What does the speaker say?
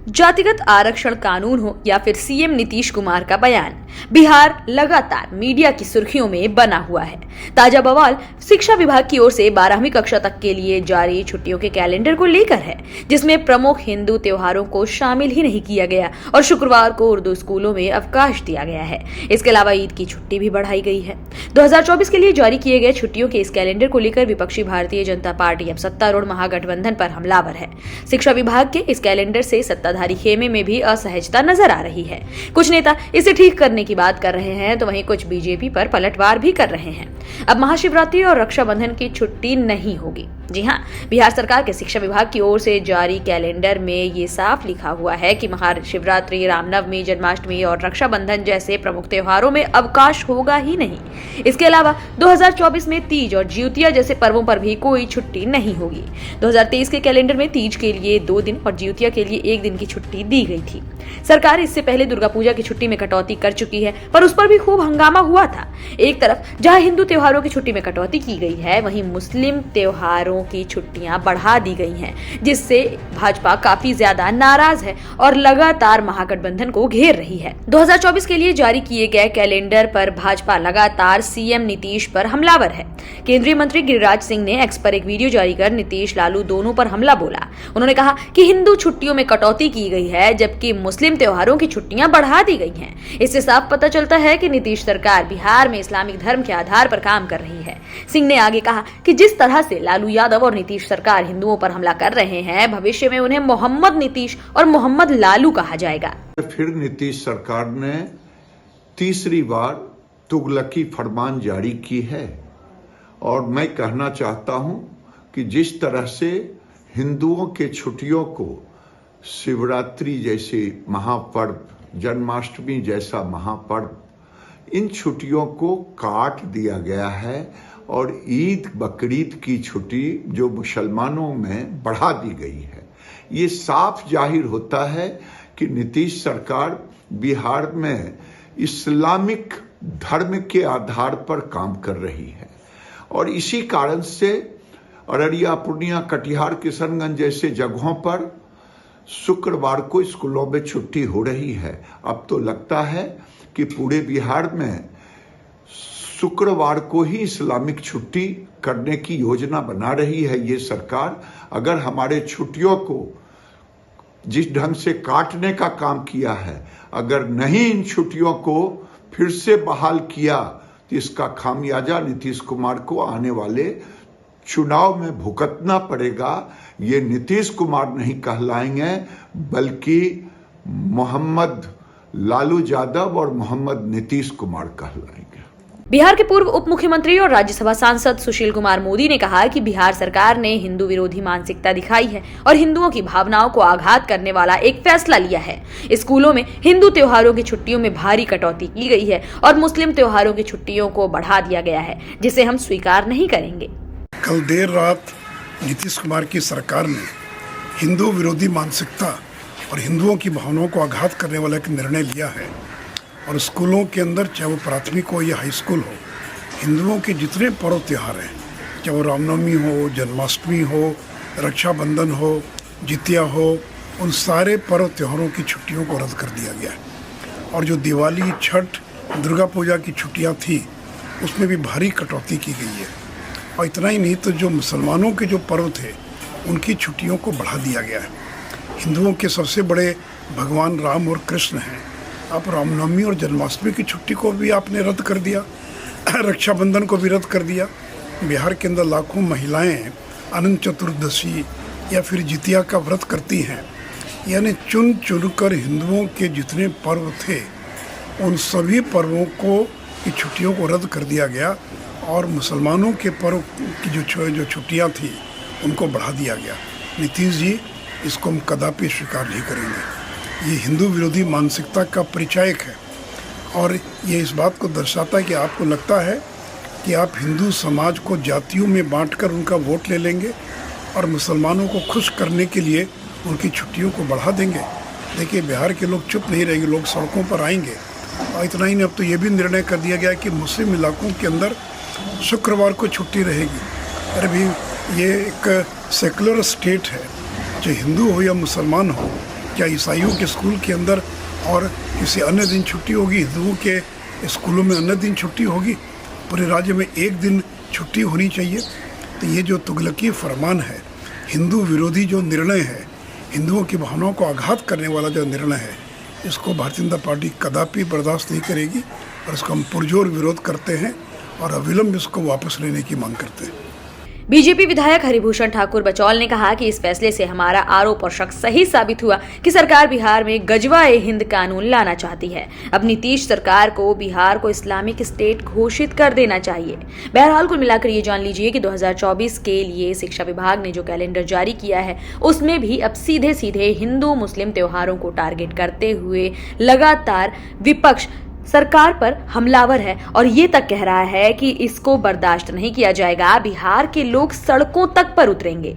जातिगत आरक्षण कानून हो या फिर सीएम नीतीश कुमार का बयान, बिहार लगातार मीडिया की सुर्खियों में बना हुआ है। ताजा बवाल शिक्षा विभाग की ओर से 12वीं कक्षा तक के लिए जारी छुट्टियों के कैलेंडर को लेकर है, जिसमें प्रमुख हिंदू त्योहारों को शामिल ही नहीं किया गया और शुक्रवार को उर्दू स्कूलों में अवकाश दिया गया है। इसके अलावा ईद की छुट्टी भी बढ़ाई गई है। 2024 के लिए जारी किए गए छुट्टियों के इस कैलेंडर को लेकर विपक्षी भारतीय जनता पार्टी अब सत्तारूढ़ महागठबंधन पर हमलावर है। शिक्षा विभाग के इस कैलेंडर से सत्ताधारी खेमे में भी असहजता नजर आ रही है। कुछ नेता इसे ठीक करने की बात कर रहे हैं तो वहीं कुछ बीजेपी पर पलटवार भी कर रहे हैं। अब महाशिवरात्रि और रक्षाबंधन की छुट्टी नहीं होगी। जी हां, बिहार सरकार के शिक्षा विभाग की ओर से जारी कैलेंडर में ये साफ लिखा हुआ है कि महाशिवरात्रि, रामनवमी, जन्माष्टमी और रक्षाबंधन जैसे प्रमुख त्योहारों में अवकाश होगा ही नहीं। इसके अलावा 2024 में तीज और ज्योतिया जैसे पर्वों पर भी कोई छुट्टी नहीं होगी। 2023 के कैलेंडर में तीज के लिए 2 दिन और ज्योतिया के लिए 1 दिन की छुट्टी दी गई थी। सरकार इससे पहले दुर्गा पूजा की छुट्टी में कटौती कर चुकी है, पर उस पर भी खूब हंगामा हुआ था। एक तरफ जहां हिंदू त्योहारों की छुट्टी में कटौती की गई है, वहीं मुस्लिम त्योहारों की छुट्टियां बढ़ा दी गई हैं, जिससे भाजपा काफी ज्यादा नाराज है और लगातार महागठबंधन को घेर रही है। 2024 के लिए जारी किए गए कैलेंडर पर भाजपा लगातार सीएम नीतीश पर हमलावर है। केंद्रीय मंत्री गिरिराज सिंह ने एक्स पर एक वीडियो जारी कर नीतीश, लालू दोनों पर हमला बोला। उन्होंने कहा कि हिंदू छुट्टियों में कटौती की गई है, जबकि मुस्लिम त्योहारों की छुट्टियां बढ़ा दी गई हैं। इससे साफ पता चलता है कि नीतीश सरकार बिहार में इस्लामिक धर्म के आधार पर काम कर रही है। सिंह ने आगे कहा कि जिस तरह से लालू यादव और नीतीश सरकार हिंदुओं पर हमला कर रहे हैं, भविष्य में उन्हें मोहम्मद नीतीश और मोहम्मद लालू कहा जाएगा। फिर नीतीश सरकार ने तीसरी बार तुगलकी फरमान जारी की है और मैं कहना चाहता हूं कि जिस तरह से हिंदुओं के छुट्टियों को शिवरात्रि जैसे महापर्व, जन्माष्टमी जैसा महापर्व, इन छुट्टियों को काट दिया गया है और ईद बकरीद की छुट्टी जो मुसलमानों में बढ़ा दी गई है। ये साफ जाहिर होता है कि नीतीश सरकार बिहार में इस्लामिक धर्म के आधार पर काम कर रही है और इसी कारण से अररिया, पूर्णिया, कटिहार, किशनगंज जैसे जगहों पर शुक्रवार को स्कूलों में छुट्टी हो रही है। अब तो लगता है कि पूरे बिहार में शुक्रवार को ही इस्लामिक छुट्टी करने की योजना बना रही है ये सरकार। अगर हमारे छुट्टियों को जिस ढंग से काटने का काम किया है, अगर नहीं इन छुट्टियों को फिर से बहाल किया तो इसका खामियाजा नीतीश कुमार को आने वाले चुनाव में भुगतना पड़ेगा। ये नीतीश कुमार नहीं कहलाएंगे, बल्कि मोहम्मद लालू यादव और मोहम्मद नीतीश कुमार कहलाएंगे। बिहार के पूर्व उप मुख्यमंत्री और राज्यसभा सांसद सुशील कुमार मोदी ने कहा कि बिहार सरकार ने हिंदू विरोधी मानसिकता दिखाई है और हिंदुओं की भावनाओं को आघात करने वाला एक फैसला लिया है। स्कूलों में हिंदू त्योहारों की छुट्टियों में भारी कटौती की गई है और मुस्लिम त्योहारों की छुट्टियों को बढ़ा दिया गया है, जिसे हम स्वीकार नहीं करेंगे। कल देर रात नीतीश कुमार की सरकार ने हिंदू विरोधी मानसिकता और हिंदुओं की भावनाओं को आघात करने वाला एक निर्णय लिया है और स्कूलों के अंदर, चाहे वो प्राथमिक हो या हाई स्कूल हो, हिंदुओं के जितने पर्व त्यौहार हैं, चाहे वो रामनवमी हो, जन्माष्टमी हो, रक्षाबंधन हो, जितिया हो, उन सारे पर्व त्योहारों की छुट्टियों को रद्द कर दिया गया है। और जो दिवाली, छठ, दुर्गा पूजा की छुट्टियां थी, उसमें भी भारी कटौती की गई है। और इतना ही नहीं, तो जो मुसलमानों के जो पर्व थे उनकी छुट्टियों को बढ़ा दिया गया है। हिंदुओं के सबसे बड़े भगवान राम और कृष्ण हैं, आप रामनवमी और जन्माष्टमी की छुट्टी को भी आपने रद्द कर दिया, रक्षाबंधन को भी रद्द कर दिया। बिहार के अंदर लाखों महिलाएं अनंत चतुर्दशी या फिर जितिया का व्रत करती हैं। यानी चुन चुनकर हिंदुओं के जितने पर्व थे उन सभी पर्वों की छुट्टियों को रद्द कर दिया गया और मुसलमानों के पर्व की जो छुट्टियां थी उनको बढ़ा दिया गया। नीतीश जी, इसको हम कदापि स्वीकार नहीं करेंगे। ये हिंदू विरोधी मानसिकता का परिचायक है और ये इस बात को दर्शाता है कि आपको लगता है कि आप हिंदू समाज को जातियों में बांटकर उनका वोट ले लेंगे और मुसलमानों को खुश करने के लिए उनकी छुट्टियों को बढ़ा देंगे। देखिए, बिहार के लोग चुप नहीं रहेंगे, लोग सड़कों पर आएंगे। और इतना ही नहीं, अब तो ये भी निर्णय कर दिया गया कि मुस्लिम इलाकों के अंदर शुक्रवार को छुट्टी रहेगी। अरे भाई, ये एक सेकुलर स्टेट है, चाहे हिंदू हो या मुसलमान हो, क्या ईसाइयों के स्कूल के अंदर और किसी अन्य दिन छुट्टी होगी, हिंदुओं के स्कूलों में अन्य दिन छुट्टी होगी? पूरे राज्य में एक दिन छुट्टी होनी चाहिए। तो ये जो तुगलकी फरमान है, हिंदू विरोधी जो निर्णय है, हिंदुओं की भावनाओं को आघात करने वाला जो निर्णय है, इसको भारतीय जनता पार्टी कदापि बर्दाश्त नहीं करेगी और इसको हम पुरजोर विरोध करते हैं और अविलंब इसको वापस लेने की मांग करते हैं। बीजेपी विधायक हरिभूषण ठाकुर बचौल ने कहा कि इस फैसले से हमारा आरोप और शक सही साबित हुआ कि सरकार बिहार में गजवा-ए-हिंद कानून लाना चाहती है। अब नीतीश सरकार को बिहार को इस्लामिक स्टेट घोषित कर देना चाहिए। बहरहाल कुल मिलाकर ये जान लीजिए कि 2024 के लिए शिक्षा विभाग ने जो कैलेंडर जारी किया है, उसमें भी अब सीधे सीधे हिंदू मुस्लिम त्योहारों को टारगेट करते हुए लगातार विपक्ष सरकार पर हमलावर है और ये तक कह रहा है कि इसको बर्दाश्त नहीं किया जाएगा, बिहार के लोग सड़कों तक पर उतरेंगे।